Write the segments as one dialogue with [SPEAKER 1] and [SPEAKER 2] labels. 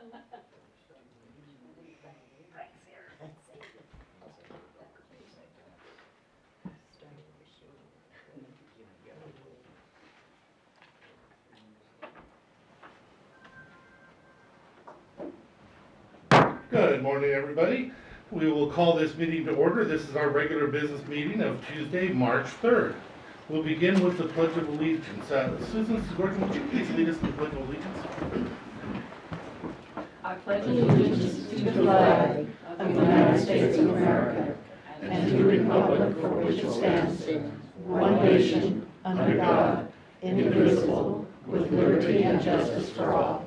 [SPEAKER 1] Good morning, everybody. We will call this meeting to order. This is our regular business meeting of Tuesday, March 3rd. We'll begin with the Pledge of Allegiance. Susan Gordon, would you please lead us in the Pledge of Allegiance?
[SPEAKER 2] I pledge allegiance to the flag of the United States of America and to the republic for which it stands, one nation, under God, indivisible, with liberty and justice for all.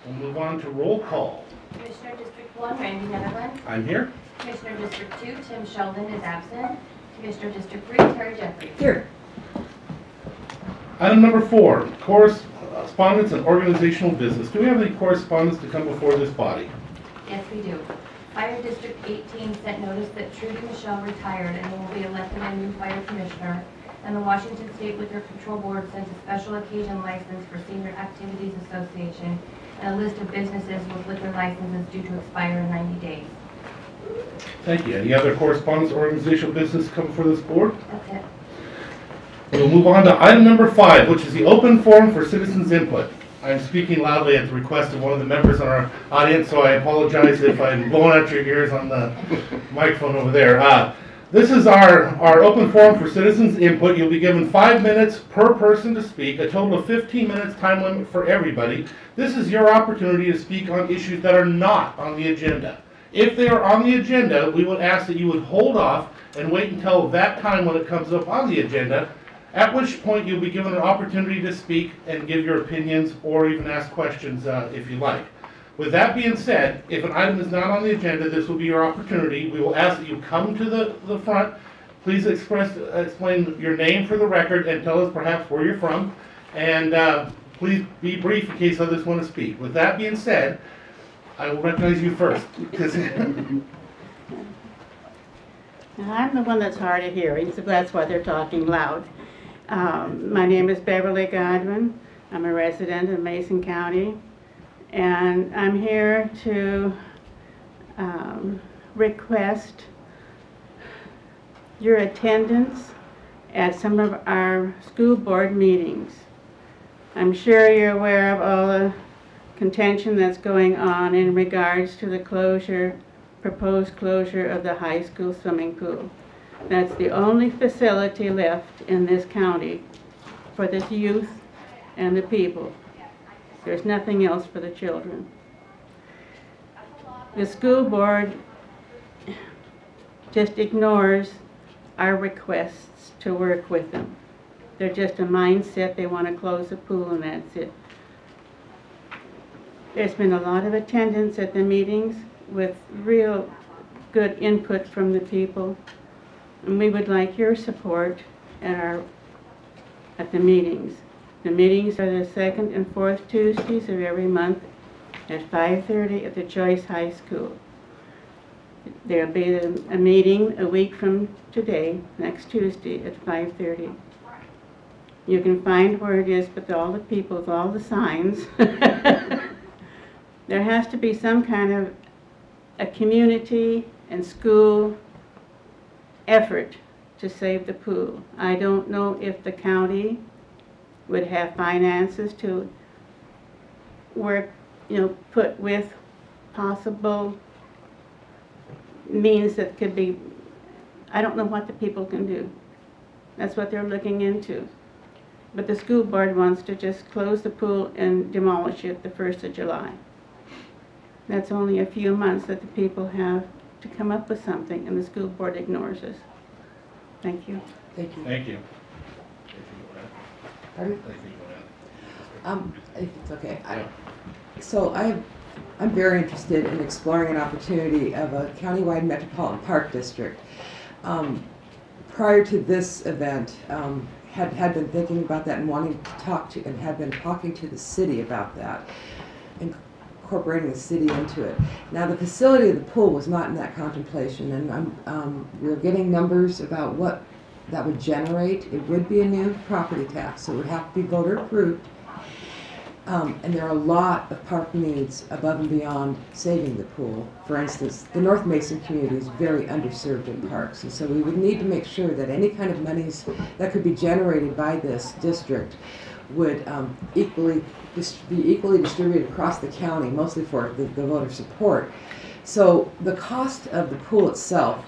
[SPEAKER 1] We'll move on to roll call.
[SPEAKER 3] Commissioner District 1, Randy Netherland.
[SPEAKER 1] I'm here.
[SPEAKER 3] Commissioner District 2, Tim Sheldon is absent. Commissioner District 3, Terry Jeffries.
[SPEAKER 2] Here.
[SPEAKER 1] Item number 4, correspondence and organizational business. Do we have any correspondence to come before this body?
[SPEAKER 3] Yes, we do. Fire District 18 sent notice that Trudy Michelle retired and will be elected a new fire commissioner. And the Washington State Liquor Control Board sent a special occasion license for Senior Activities Association and a list of businesses with liquor licenses due to expire in 90 days.
[SPEAKER 1] Thank you. Any other correspondence or organizational business come before this board?
[SPEAKER 3] That's it.
[SPEAKER 1] We'll move on to item number 5, which is the open forum for citizens input. I'm speaking loudly at the request of one of the members in our audience, so I apologize if I'm blowing out your ears on the microphone over there. This is our open forum for citizens input. You'll be given 5 minutes per person to speak, a total of 15 minutes time limit for everybody. This is your opportunity to speak on issues that are not on the agenda. If they are on the agenda, we would ask that you would hold off and wait until that time when it comes up on the agenda, at which point you'll be given an opportunity to speak and give your opinions or even ask questions if you like. With that being said, if an item is not on the agenda, this will be your opportunity. We will ask that you come to the front. Please explain your name for the record and tell us perhaps where you're from. And please be brief in case others want to speak. With that being said, I will recognize you first.
[SPEAKER 4] I'm the one that's hard of hearing, so that's why they're talking loud. My name is Beverly Godwin. I'm a resident of Mason County, and I'm here to request your attendance at some of our school board meetings. I'm sure you're aware of all the contention that's going on in regards to the proposed closure of the high school swimming pool. That's the only facility left in this county for the youth and the people. There's nothing else for the children. The school board just ignores our requests to work with them. They're just a mindset, they want to close the pool and that's it. There's been a lot of attendance at the meetings with real good input from the people. And we would like your support at the meetings. The meetings are the 2nd and 4th Tuesdays of every month at 5:30 at the Joyce High School. There'll be a meeting a week from today, next Tuesday at 5:30. You can find where it is with all the people, with all the signs. There has to be some kind of a community and school effort to save the pool. I don't know if the county would have finances to work, put with possible means that could be, I don't know what the people can do. That's what they're looking into. But the school board wants to just close the pool and demolish it the 1st of July. That's only a few months that the people have to come up with something, and the school board ignores us. Thank you.
[SPEAKER 2] Thank you.
[SPEAKER 1] Thank you.
[SPEAKER 2] Pardon? If it's okay, I'm very interested in exploring an opportunity of a countywide metropolitan park district. Prior to this event, had been thinking about that and wanting to talk to, and had been talking to the city about that, incorporating the city into it. Now, the facility of the pool was not in that contemplation, and we're getting numbers about what
[SPEAKER 5] that would generate, it would be a new property tax, so it would have to be voter approved. And there are a lot of park needs above and beyond saving the pool. For instance, the North Mason community is very underserved in parks, and so we would need to make sure that any kind of monies that could be generated by this district would be equally distributed across the county, mostly for the voter support. So the cost of the pool itself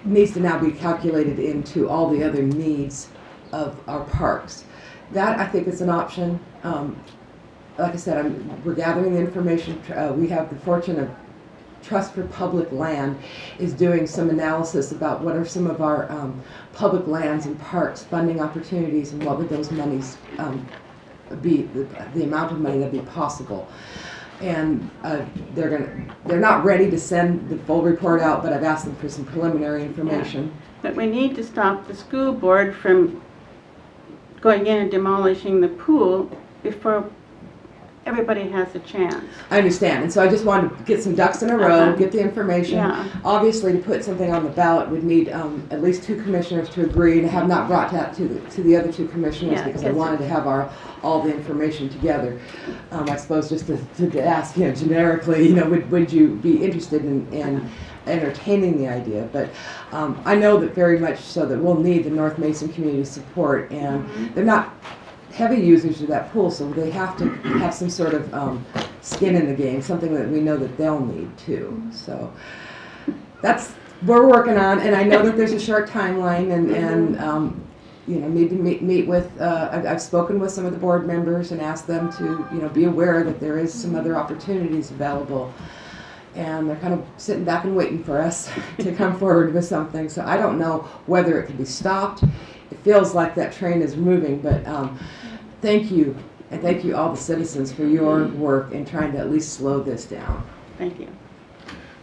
[SPEAKER 5] needs to now be calculated into all the other needs of our parks. That, I think, is an option. Like I said, we're gathering the information. We have the fortune of Trust for Public Land is doing some analysis about what are some of our public lands and parks funding opportunities, and what would those monies be, the amount of money that would be possible. And they're not ready to send the full report out, but I've asked them for some preliminary information.
[SPEAKER 4] Yeah. But we need to stop the school board from going in and demolishing the pool before everybody has a chance.
[SPEAKER 5] I understand, and so I just wanted to get some ducks in a row, get the information.
[SPEAKER 4] Yeah.
[SPEAKER 5] Obviously, to put something on the ballot, we'd need at least 2 commissioners to agree, and I have not brought that to the other 2 commissioners,
[SPEAKER 4] Yeah,
[SPEAKER 5] because I wanted to have all the information together. I suppose just to ask, generically, would you be interested in entertaining the idea? But I know that very much so that we'll need the North Mason community support, and they're not heavy users of that pool, so they have to have some sort of skin in the game, something that we know that they'll need too. So that's what we're working on, and I know that there's a short timeline, and maybe meet with. I've spoken with some of the board members and asked them to be aware that there is some other opportunities available, and they're kind of sitting back and waiting for us to come forward with something. So I don't know whether it can be stopped. It feels like that train is moving, but thank you, and thank you all the citizens for your work in trying to at least slow this down.
[SPEAKER 4] Thank you.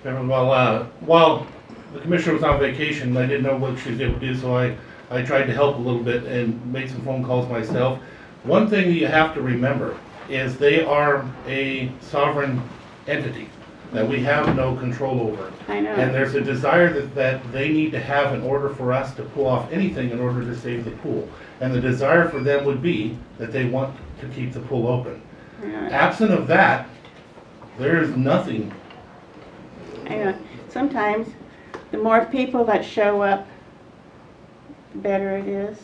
[SPEAKER 1] Well, while the commissioner was on vacation, I didn't know what she was able to do, so I tried to help a little bit and make some phone calls myself. One thing you have to remember is they are a sovereign entity that we have no control over.
[SPEAKER 4] I know.
[SPEAKER 1] And there's a desire that they need to have in order for us to pull off anything in order to save the pool. And the desire for them would be that they want to keep the pool open.
[SPEAKER 4] Yeah.
[SPEAKER 1] Absent of that, there is nothing.
[SPEAKER 4] I know. Sometimes the more people that show up, the better it is.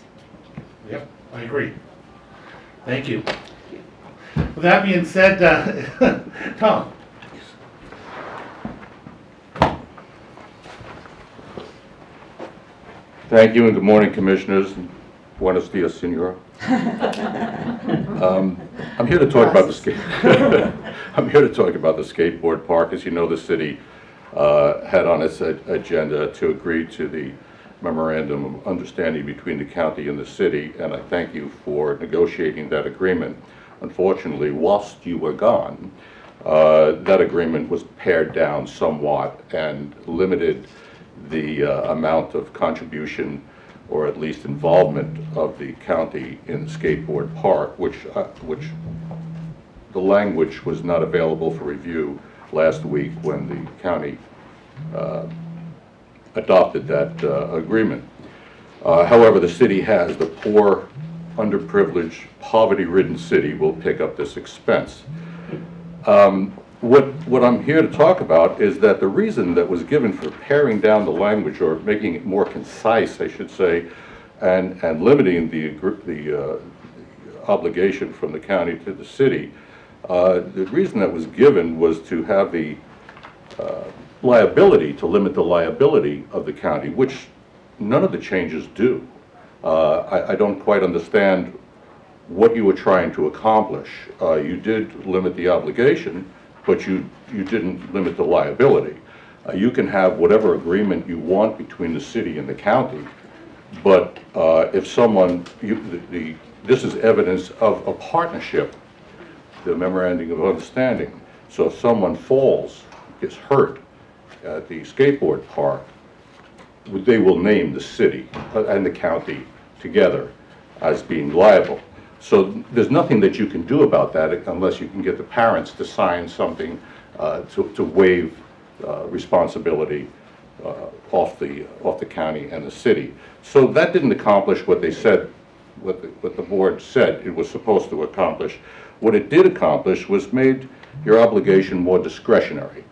[SPEAKER 1] Yep, I agree. Thank you. With that being said, Tom.
[SPEAKER 6] Thank you, and good morning, Commissioners. Buenos dias, Senora. I'm here to talk about the I'm here to talk about the skateboard park. As you know, the city had on its agenda to agree to the memorandum of understanding between the county and the city, and I thank you for negotiating that agreement. Unfortunately, whilst you were gone, that agreement was pared down somewhat and limited the amount of contribution, or at least involvement, of the county in the skateboard park, which the language was not available for review last week when the county adopted that agreement. However, the city has, the poor, underprivileged, poverty-ridden city will pick up this expense. What I'm here to talk about is that the reason that was given for paring down the language, or making it more concise, I should say, and limiting the obligation from the county to the city, the reason that was given was to have the liability, to limit the liability of the county, which none of the changes do. I don't quite understand what you were trying to accomplish. You did limit the obligation, but you didn't limit the liability. You can have whatever agreement you want between the city and the county, but if someone, this is evidence of a partnership, the memorandum of understanding. So if someone falls, gets hurt at the skateboard park, they will name the city and the county together as being liable. So there's nothing that you can do about that unless you can get the parents to sign something to waive responsibility off the county and the city. So that didn't accomplish what they said, what the board said it was supposed to accomplish. What it did accomplish was made your obligation more discretionary.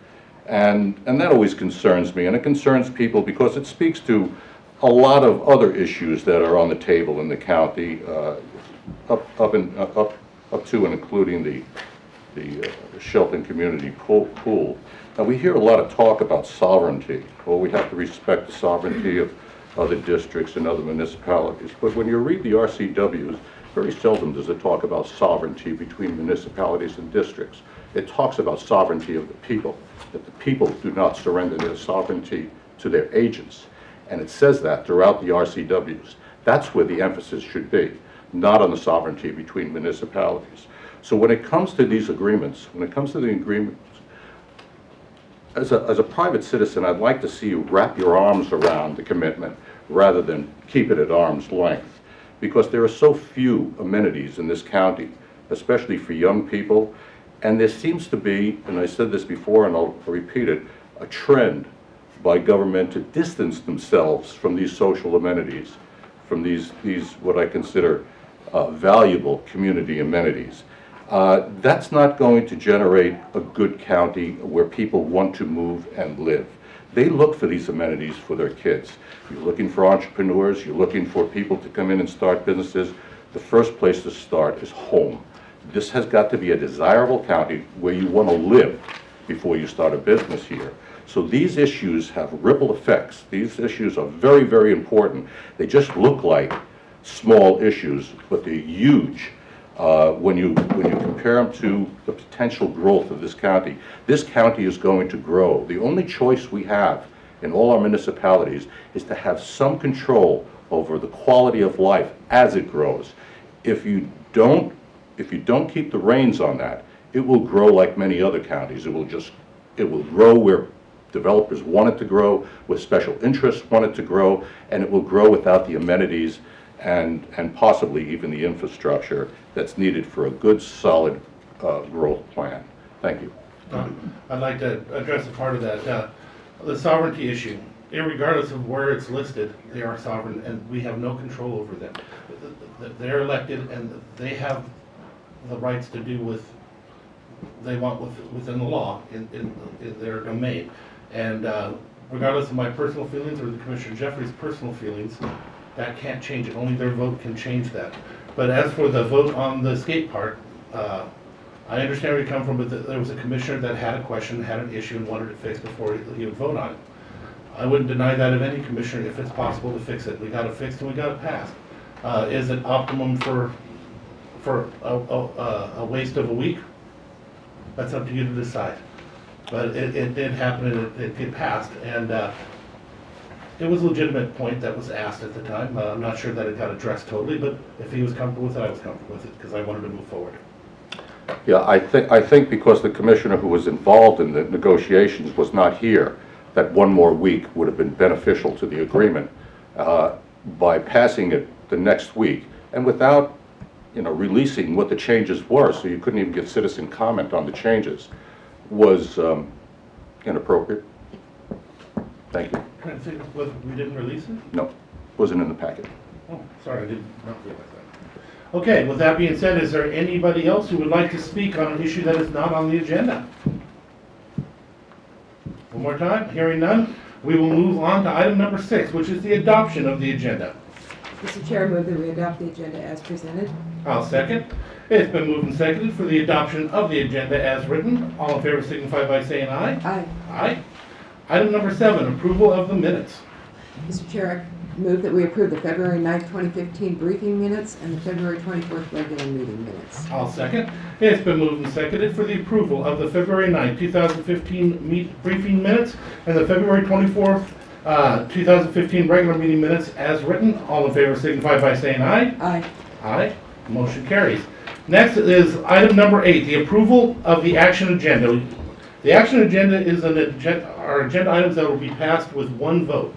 [SPEAKER 6] And that always concerns me, and it concerns people because it speaks to a lot of other issues that are on the table in the county, up to and including the Shelton Community Pool. Now, we hear a lot of talk about sovereignty. Well, we have to respect the sovereignty of other districts and other municipalities. But when you read the RCWs, very seldom does it talk about sovereignty between municipalities and districts. It talks about sovereignty of the people, that the people do not surrender their sovereignty to their agents. And it says that throughout the RCWs. That's where the emphasis should be, not on the sovereignty between municipalities. So when it comes to these agreements, as a private citizen, I'd like to see you wrap your arms around the commitment rather than keep it at arm's length, because there are so few amenities in this county, especially for young people, and there seems to be, and I said this before and I'll repeat it, a trend by government to distance themselves from these social amenities, from these what I consider valuable community amenities. That's not going to generate a good county where people want to move and live. They look for these amenities for their kids. You're looking for entrepreneurs, you're looking for people to come in and start businesses. The first place to start is home. This has got to be a desirable county where you want to live before you start a business here. So these issues have ripple effects. These issues are very, very important. They just look like small issues, but they're huge. When you compare them to the potential growth of this county is going to grow. The only choice we have in all our municipalities is to have some control over the quality of life as it grows. If you don't keep the reins on that, it will grow like many other counties. It will grow where developers want it to grow, where special interests want it to grow, and it will grow without the amenities and possibly even the infrastructure that's needed for a good, solid growth plan. Thank you.
[SPEAKER 1] I'd like to address a part of that. The sovereignty issue, irregardless of where it's listed, they are sovereign and we have no control over them. They're elected and they have the rights to do with they want within the law in their domain. And regardless of my personal feelings or the Commissioner Jeffrey's personal feelings, that can't change it. Only their vote can change that. But as for the vote on the skate park, I understand where you come from, but there was a commissioner that had a question, had an issue, and wanted it fixed before he would vote on it. I wouldn't deny that of any commissioner if it's possible to fix it. We got it fixed and we got it passed. Is it optimum for a waste of a week? That's up to you to decide. But it did happen and it did passed, and it was a legitimate point that was asked at the time. I'm not sure that it got addressed totally, but if he was comfortable with it, I was comfortable with it because I wanted to move forward.
[SPEAKER 6] Yeah, I think because the commissioner who was involved in the negotiations was not here, that one more week would have been beneficial to the agreement. By passing it the next week and without, releasing what the changes were, so you couldn't even get citizen comment on the changes, was inappropriate. Thank you.
[SPEAKER 1] Trying to think whether we didn't release it?
[SPEAKER 6] No, wasn't in the packet.
[SPEAKER 1] Oh, sorry, I did not realize that. Okay, with that being said, is there anybody else who would like to speak on an issue that is not on the agenda? One more time, hearing none, we will move on to item number 6, which is the adoption of the agenda.
[SPEAKER 5] Mr. Chair, I move that we adopt the agenda as presented.
[SPEAKER 1] I'll second. It's been moved and seconded for the adoption of the agenda as written. All in favor signify by saying aye.
[SPEAKER 5] Aye.
[SPEAKER 1] Aye. Item number 7, approval of the minutes.
[SPEAKER 5] Mr. Chair, I move that we approve the February 9th, 2015 briefing minutes and the February 24th regular meeting minutes.
[SPEAKER 1] I'll second. It's been moved and seconded for the approval of the February 9th, 2015 briefing minutes and the February 24th, 2015 regular meeting minutes as written. All in favor signify by saying aye.
[SPEAKER 5] Aye.
[SPEAKER 1] Aye. Motion carries. Next is item number 8, the approval of the action agenda. The action agenda is our agenda items that will be passed with one vote.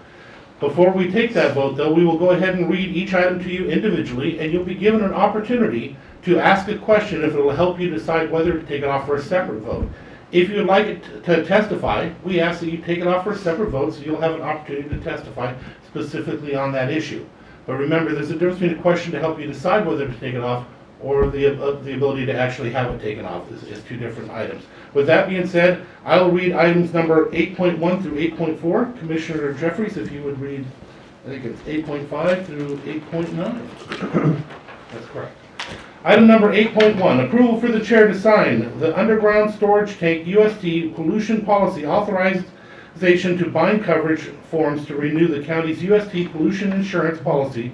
[SPEAKER 1] Before we take that vote, though, we will go ahead and read each item to you individually, and you'll be given an opportunity to ask a question if it will help you decide whether to take it off for a separate vote. If you would like it to testify, we ask that you take it off for a separate vote, so you'll have an opportunity to testify specifically on that issue. But remember, there's a difference between a question to help you decide whether to take it off or the ability to actually have it taken off. This is two different items. With that being said, I will read items number 8.1 through 8.4. Commissioner Jeffries, if you would read, I think it's 8.5 through 8.9. That's correct. Item number 8.1, approval for the chair to sign the underground storage tank UST pollution policy authorization to bind coverage forms to renew the county's UST pollution insurance policy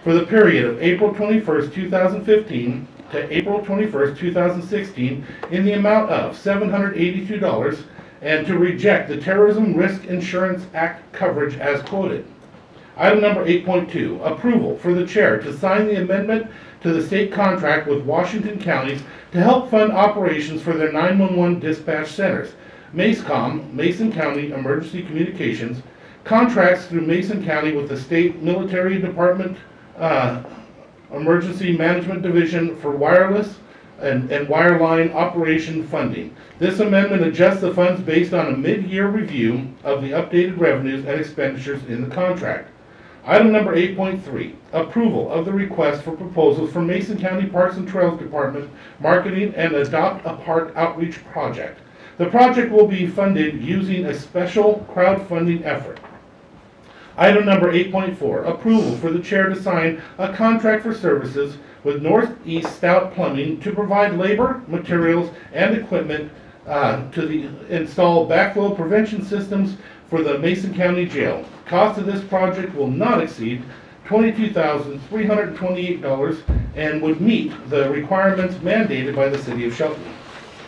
[SPEAKER 1] for the period of April 21st, 2015 to April 21st, 2016 in the amount of $782 and to reject the Terrorism Risk Insurance Act coverage as quoted. Item number 8.2, approval for the chair to sign the amendment to the state contract with Washington counties to help fund operations for their 911 dispatch centers. MACECOM, Mason County Emergency Communications, contracts through Mason County with the State Military Department Emergency Management Division for wireless and wireline operation funding. This amendment adjusts the funds based on a mid-year review of the updated revenues and expenditures in the contract. Item number 8.3, approval of the request for proposals for Mason County Parks and Trails Department marketing and Adopt a Park outreach project. The project will be funded using a special crowdfunding effort. Item number 8.4, approval for the chair to sign a contract for services with Northeast Stout Plumbing to provide labor, materials, and equipment to install backflow prevention systems for the Mason County Jail. Cost of this project will not exceed $22,328 and would meet the requirements mandated by the City of Shelton.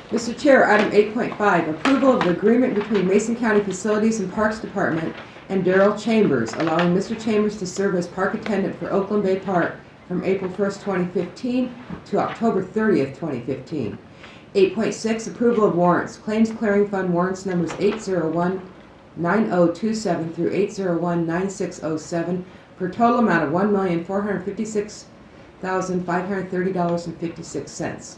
[SPEAKER 5] Mr. Chair, item 8.5, approval of the agreement between Mason County Facilities and Parks Department and Darrell Chambers, allowing Mr. Chambers to serve as park attendant for Oakland Bay Park from April 1st, 2015 to October 30th, 2015. 8.6, approval of warrants. Claims Clearing Fund warrants numbers 801-9027 through 801-9607 for a total amount of $1,456,530.56.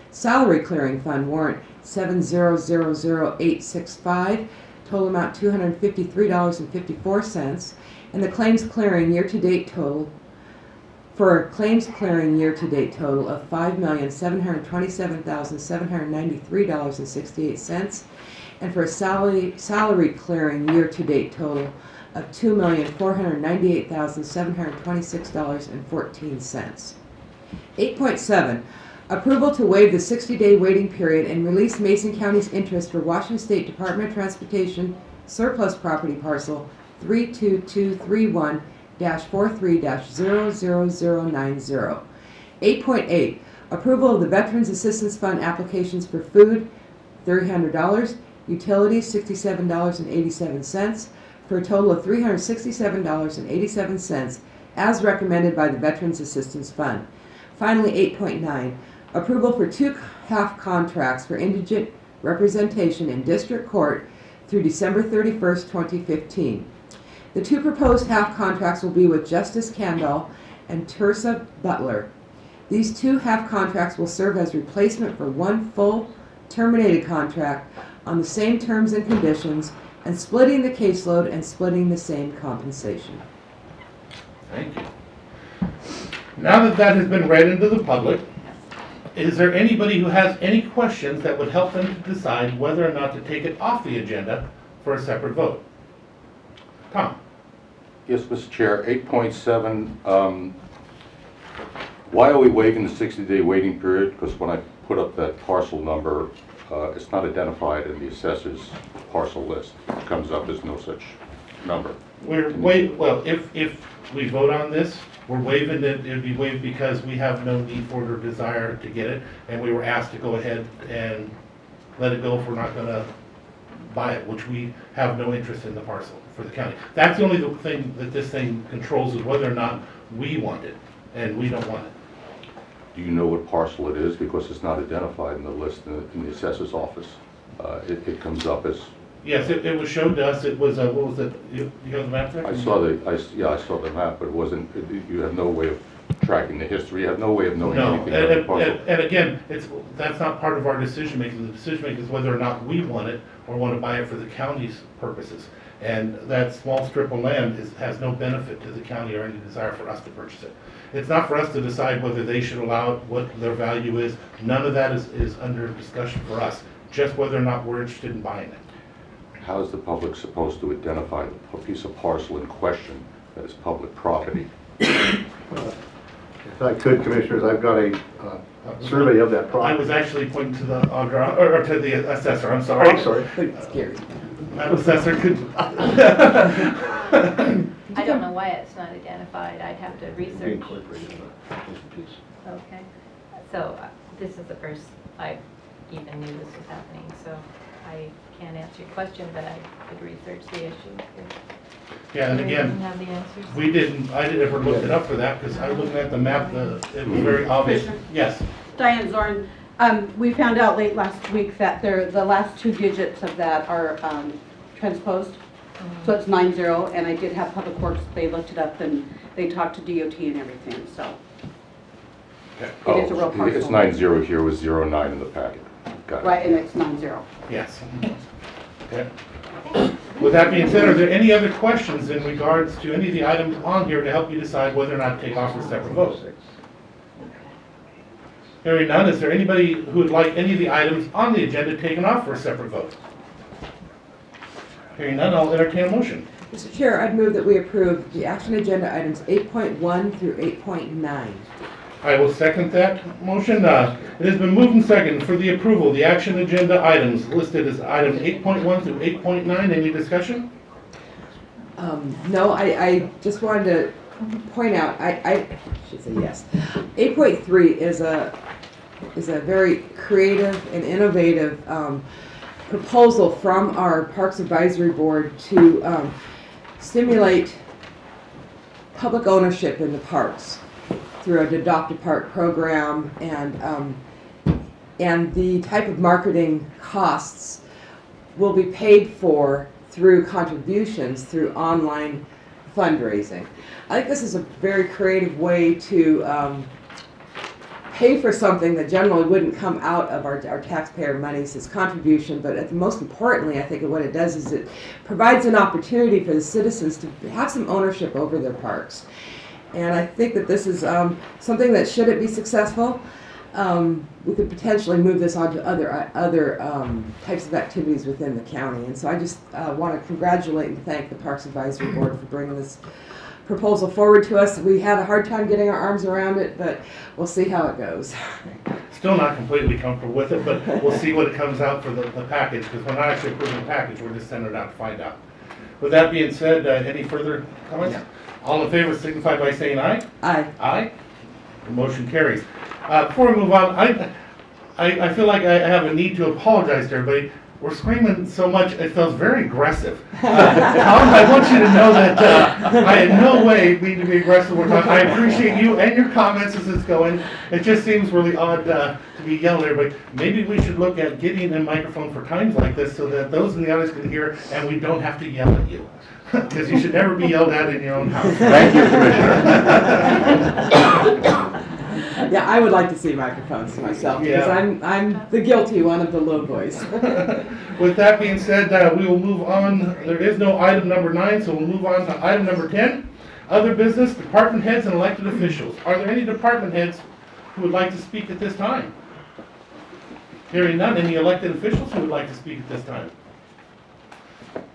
[SPEAKER 5] Salary Clearing Fund warrant 7000865, total amount $253.54, and the claims clearing year-to-date total for a claims clearing year-to-date total of $5,727,793.68, and for a salary clearing year-to-date total of $2,498,726.14. 8.7, approval to waive the 60-day waiting period and release Mason County's interest for Washington State Department of Transportation surplus property parcel 32231-43-00090. 8.8, approval of the Veterans Assistance Fund applications for food, $300, utilities, $67.87, for a total of $367.87 as recommended by the Veterans Assistance Fund. Finally, 8.9, approval for 2 half contracts for indigent representation in district court through December 31st, 2015. The 2 proposed half contracts will be with Justice Candall and Tersa Butler. These 2 half contracts will serve as replacement for 1 full terminated contract on the same terms and conditions, and splitting the caseload and splitting the same compensation.
[SPEAKER 1] Thank you. Now that that has been read into the public, is there anybody who has any questions that would help them to decide whether or not to take it off the agenda for a separate vote? Tom?
[SPEAKER 6] Yes, Mr. Chair, 8.7, why are we waiving the 60-day waiting period? Because when I put up that parcel number, it's not identified in the assessor's parcel list. It comes up as no such number.
[SPEAKER 1] Well, if we vote on this, we're waiving it. It'd be waived because we have no need for or desire to get it, and we were asked to go ahead and let it go if we're not going to buy it, which we have no interest in the parcel for the county. That's the only thing that this thing controls, is whether or not we want it, and we don't want it.
[SPEAKER 6] Do you know what parcel it is? Because it's not identified in the list in the assessor's office. It comes up as...
[SPEAKER 1] Yes, it was shown to us. It was, what was it? You have the map there?
[SPEAKER 6] I saw the map, but it wasn't, you have no way of tracking the history. You have no way of knowing
[SPEAKER 1] No,
[SPEAKER 6] anything about the puzzle.
[SPEAKER 1] and again, that's not part of our decision making. The decision making is whether or not we want it or want to buy it for the county's purposes. And that small strip of land has no benefit to the county or any desire for us to purchase it. It's not for us to decide whether they should allow it, what their value is. None of that is under discussion for us, just whether or not we're interested in buying it.
[SPEAKER 6] How is the public supposed to identify the piece of parcel in question that is public property?
[SPEAKER 7] If I could, Commissioners, I've got a survey of that
[SPEAKER 1] I
[SPEAKER 7] property.
[SPEAKER 1] was actually pointing to the auditor, or to the assessor, I'm sorry.
[SPEAKER 7] Oh, I'm sorry.
[SPEAKER 5] It's scary.
[SPEAKER 1] That assessor could.
[SPEAKER 2] I don't know why it's not identified. I'd have to research.
[SPEAKER 7] Incorporated in the application piece.
[SPEAKER 2] Okay. So this is the first I even knew this was happening, so I can't answer your question, but I could research the issue.
[SPEAKER 1] Yeah, and
[SPEAKER 2] I
[SPEAKER 1] again,
[SPEAKER 2] didn't have the answers.
[SPEAKER 1] I didn't ever look it up for that, because I was looking at the map, it was very obvious.
[SPEAKER 8] Commissioner?
[SPEAKER 1] Yes,
[SPEAKER 8] Diane Zorn, we found out late last week that the last 2 digits of that are transposed. So it's 90, and I did have Public Works, they looked it up and they talked to DOT and everything, so. It is a real parcel.
[SPEAKER 6] It's 90 here with 09 in the packet. Got it.
[SPEAKER 8] Right, and it's 90.
[SPEAKER 1] yes. Okay. With that being said, are there any other questions in regards to any of the items on here to help you decide whether or not to take off for separate votes? Hearing none, is there anybody who would like any of the items on the agenda taken off for a separate vote? Hearing none, I'll entertain a motion.
[SPEAKER 5] Mr. Chair, I'd move that we approve the action agenda items 8.1 through 8.9.
[SPEAKER 1] I will second that motion. It has been moved and seconded for the approval of the action agenda items listed as item 8.1 through 8.9. Any discussion?
[SPEAKER 5] No, I just wanted to point out, I should say yes. 8.3 is a very creative and innovative proposal from our Parks Advisory Board to stimulate public ownership in the parks through an Adopt a Park program, and the type of marketing costs will be paid for through contributions through online fundraising. I think this is a very creative way to pay for something that generally wouldn't come out of our taxpayer monies as contribution, but most importantly, I think what it does is it provides an opportunity for the citizens to have some ownership over their parks. And I think that this is something that, should it be successful, we could potentially move this on to other types of activities within the county. And so I just want to congratulate and thank the Parks Advisory Board for bringing this proposal forward to us. We had a hard time getting our arms around it, but we'll see how it goes.
[SPEAKER 1] Still not completely comfortable with it, but we'll see what it comes out for the package, because we're not actually approving the package, we're just sending it out to find out. With that being said, any further comments?
[SPEAKER 5] No.
[SPEAKER 1] All in favor signify by saying aye.
[SPEAKER 5] Aye.
[SPEAKER 1] Aye. The motion carries. Before we move on, I feel like I have a need to apologize to everybody. We're screaming so much, it feels very aggressive. Tom, I want you to know that I in no way mean to be aggressive. I appreciate you and your comments as it's going. It just seems really odd to be yelled at everybody. Maybe we should look at getting a microphone for times like this so that those in the audience can hear and we don't have to yell at you. Because you should never be yelled at in your own house.
[SPEAKER 6] Thank you, Commissioner.
[SPEAKER 5] Yeah, I would like to see microphones myself, because
[SPEAKER 1] Yeah.
[SPEAKER 5] I'm the guilty one of the low voice.
[SPEAKER 1] With that being said, we will move on. There is no item number 9, so we'll move on to item number 10. Other business, department heads and elected officials. Are there any department heads who would like to speak at this time? Hearing none, any elected officials who would like to speak at this time?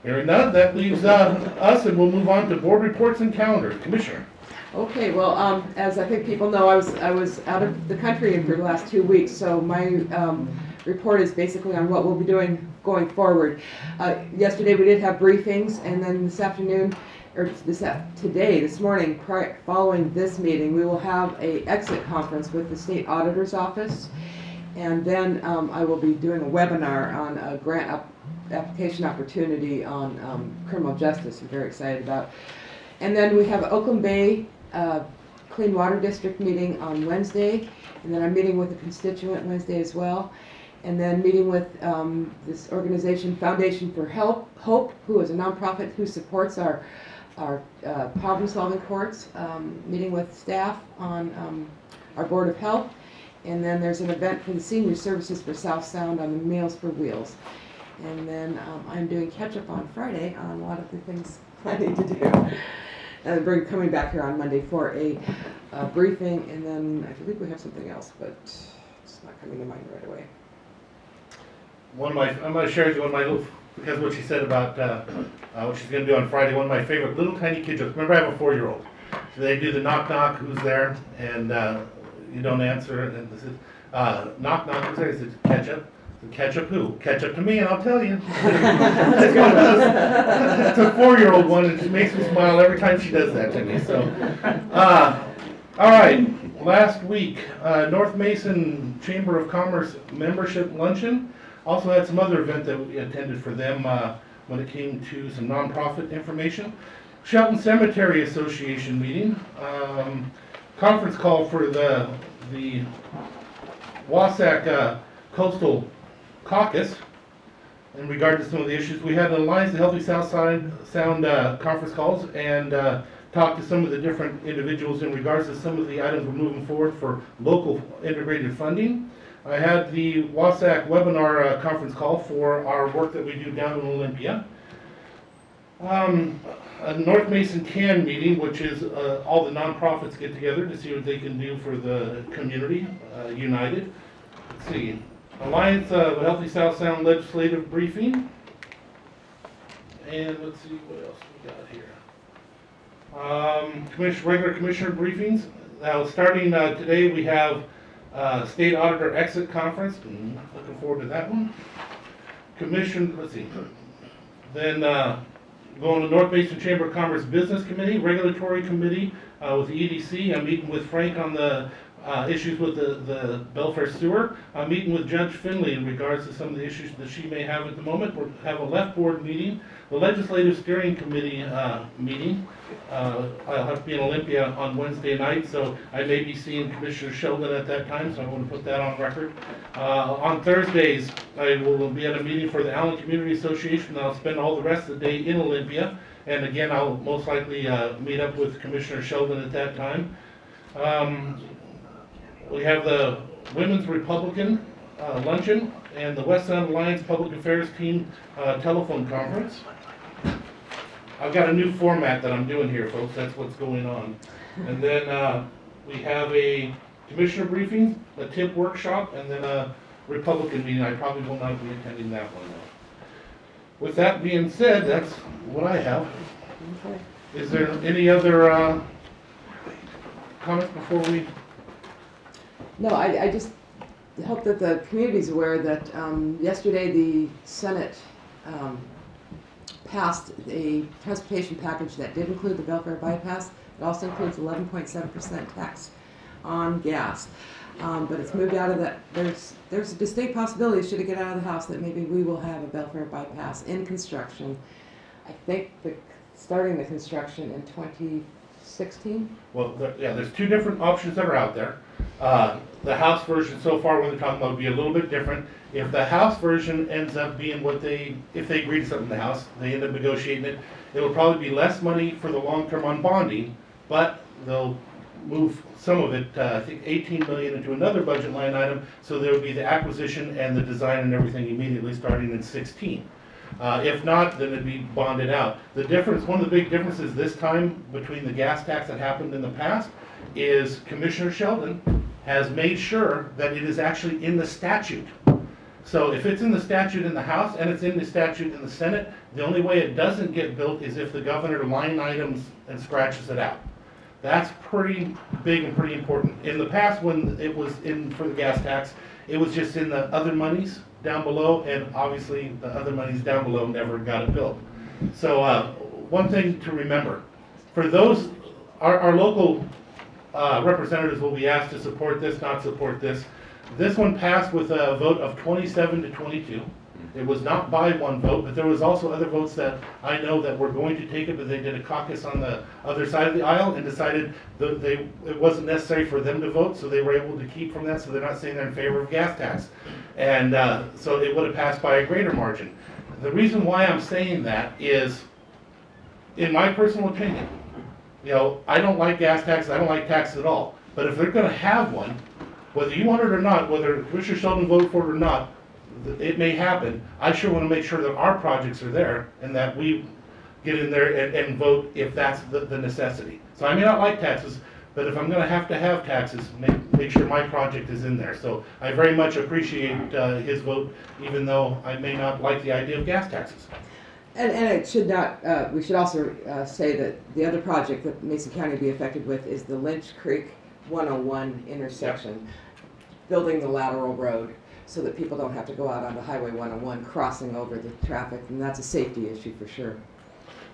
[SPEAKER 1] Hearing none, that leaves us, and we'll move on to board reports and calendar. Commissioner.
[SPEAKER 5] Okay, well, as I think people know, I was out of the country for the last 2 weeks, so my report is basically on what we'll be doing going forward. Yesterday we did have briefings, and then this afternoon, or this morning, following this meeting, we will have a exit conference with the State Auditor's Office, and then I will be doing a webinar on a grant application opportunity on criminal justice. I'm very excited about. And then we have Oakland Bay Clean Water District meeting on Wednesday, and then I'm meeting with a constituent Wednesday as well, and then meeting with this organization, Foundation for Hope, who is a nonprofit who supports our our problem-solving courts, meeting with staff on our Board of Health. And then there's an event for the senior services for South Sound on the Meals for Wheels. And then I'm doing catch-up on Friday on a lot of the things I need to do. And coming back here on Monday for a briefing, and then I believe we have something else, but it's not coming to mind right away.
[SPEAKER 1] I'm going to share with you one of my little, because what she said about what she's going to do on Friday, one of my favorite little tiny kid jokes. Remember, I have a 4-year-old. So they do the knock knock, who's there, and you don't answer, and this is knock knock, who's there? He says ketchup. Ketchup who? Ketchup to me, and I'll tell you. It's one of those, it's a 4-year-old one, and she makes me smile every time she does that to me. So, all right. Last week, North Mason Chamber of Commerce membership luncheon. Also had some other event that we attended for them when it came to some nonprofit information. Shelton Cemetery Association meeting. Conference call for the Wasack Coastal Caucus in regard to some of the issues. We had an Alliance of Healthy Sound conference calls and talked to some of the different individuals in regards to some of the items we're moving forward for local integrated funding. I had the Wasack webinar conference call for our work that we do down in Olympia. A North Mason CAN meeting, which is all the nonprofits get together to see what they can do for the community, united. Let's see. Alliance of Healthy South Sound legislative briefing. And let's see what else we got here. Regular commissioner briefings. Now, starting today, we have State Auditor Exit Conference. Looking forward to that one. Let's see. Then going to North Mason Chamber of Commerce Business Committee, Regulatory Committee with the EDC. I'm meeting with Frank on the issues with the Belfair Sewer. I'm meeting with Judge Finley in regards to some of the issues that she may have at the moment. We'll have a left board meeting, the Legislative Steering Committee meeting. I'll have to be in Olympia on Wednesday night, so I may be seeing Commissioner Sheldon at that time, so I want to put that on record. On Thursdays, I will be at a meeting for the Allen Community Association. I'll spend all the rest of the day in Olympia, and again, I'll most likely meet up with Commissioner Sheldon at that time. We have the Women's Republican luncheon and the West Sound Alliance Public Affairs Team telephone conference. I've got a new format that I'm doing here, folks. That's what's going on. And then we have a commissioner briefing, a tip workshop, and then a Republican meeting. I probably will not be attending that one, though. With that being said, that's what I have.
[SPEAKER 5] Okay.
[SPEAKER 1] Is there any other comments before we...
[SPEAKER 5] No, I just hope that the community's aware that yesterday the Senate passed a transportation package that did include the Belfair bypass. It also includes 11.7% tax on gas. But it's moved out of that. There's a distinct possibility, should it get out of the House, that maybe we will have a Belfair bypass in construction. I think starting the construction in 2016.
[SPEAKER 1] Well, there's two different options that are out there. The House version so far, what they're talking about, would be a little bit different. If the House version ends up being if they agree to something in the House, they end up negotiating it, it'll probably be less money for the long term on bonding, but they'll move some of it, I think 18 million into another budget line item, so there would be the acquisition and the design and everything immediately starting in 16. If not, then it'd be bonded out. The difference, one of the big differences this time between the gas tax that happened in the past is Commissioner Sheldon has made sure that it is actually in the statute. So if it's in the statute in the House and it's in the statute in the Senate, the only way it doesn't get built is if the governor line items and scratches it out. That's pretty big and pretty important. In the past, when it was in for the gas tax, it was just in the other monies down below, and obviously the other monies down below never got it built. So one thing to remember, for those, our local representatives will be asked to support this, not support this. This one passed with a vote of 27 to 22. It was not by one vote, but there was also other votes that I know that were going to take it, but they did a caucus on the other side of the aisle and decided that it wasn't necessary for them to vote, so they were able to keep from that, so they're not saying they're in favor of gas tax. And so it would have passed by a greater margin. The reason why I'm saying that is in my personal opinion, you know, I don't like gas taxes, I don't like taxes at all. But if they're gonna have one, whether you want it or not, whether Commissioner Sheldon voted for it or not, it may happen. I sure wanna make sure that our projects are there and that we get in there and vote if that's the necessity. So I may not like taxes, but if I'm gonna have taxes, make sure my project is in there. So I very much appreciate his vote, even though I may not like the idea of gas taxes.
[SPEAKER 5] And it should not, we should also say that the other project that Mason County will be affected with is the Lynch Creek 101 intersection, building the lateral road so that people don't have to go out onto Highway 101 crossing over the traffic, and that's a safety issue for sure.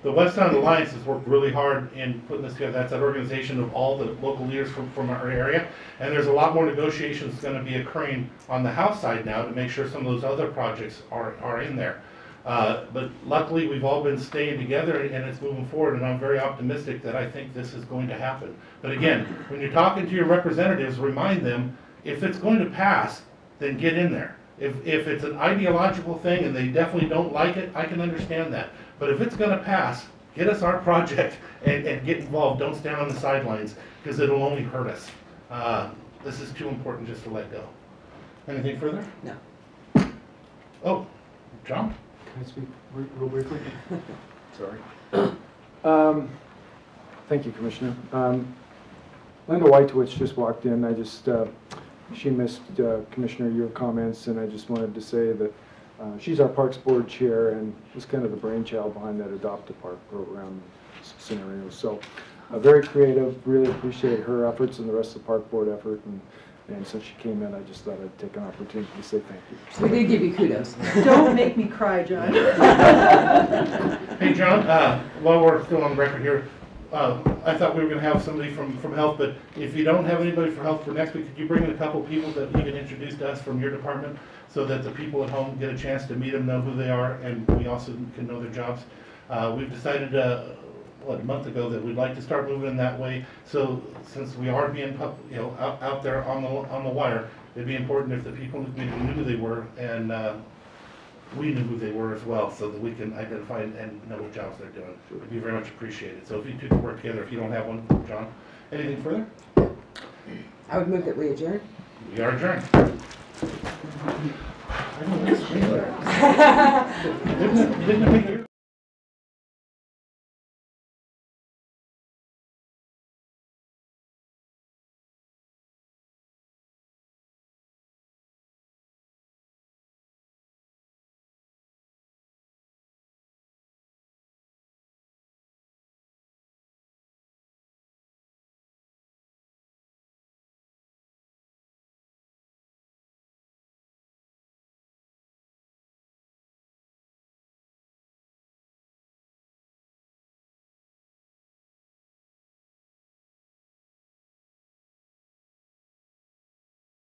[SPEAKER 1] The West Sound Alliance has worked really hard in putting this together. That's an organization of all the local leaders from our area. And there's a lot more negotiations going to be occurring on the House side now to make sure some of those other projects are in there. But luckily, we've all been staying together and it's moving forward, and I'm very optimistic that I think this is going to happen. But again, when you're talking to your representatives, remind them, if it's going to pass, then get in there. If it's an ideological thing and they definitely don't like it, I can understand that. But if it's going to pass, get us our project and get involved. Don't stand on the sidelines, because it'll only hurt us. This is too important just to let go. Anything further?
[SPEAKER 5] No.
[SPEAKER 1] Oh, John?
[SPEAKER 9] Can I speak real briefly? Sorry. Thank you, Commissioner. Linda Whitewich just walked in. She missed, Commissioner, your comments, and I just wanted to say that she's our Parks Board Chair and was kind of the brainchild behind that Adopt a Park program scenario. So very creative, really appreciate her efforts and the rest of the Park Board effort. And since she came in, I just thought I'd take an opportunity to say thank you.
[SPEAKER 5] So we did give you kudos.
[SPEAKER 8] Don't make me cry, John.
[SPEAKER 1] Hey, John, while we're still on the record here, I thought we were going to have somebody from health, but if you don't have anybody for health for next week, could you bring in a couple people that you can introduce to us from your department so that the people at home get a chance to meet them, know who they are, and we also can know their jobs? We've decided, a month ago, that we'd like to start moving in that way. So since we are being, out there on the wire, it'd be important if the people knew who they were, and we knew who they were as well, so that we can identify and know what jobs they're doing. It'd be very much appreciated. So if you two can work together, if you don't have one, John, anything further?
[SPEAKER 5] I would move that we adjourn.
[SPEAKER 1] We are adjourned. I don't know, that's great. Didn't it make you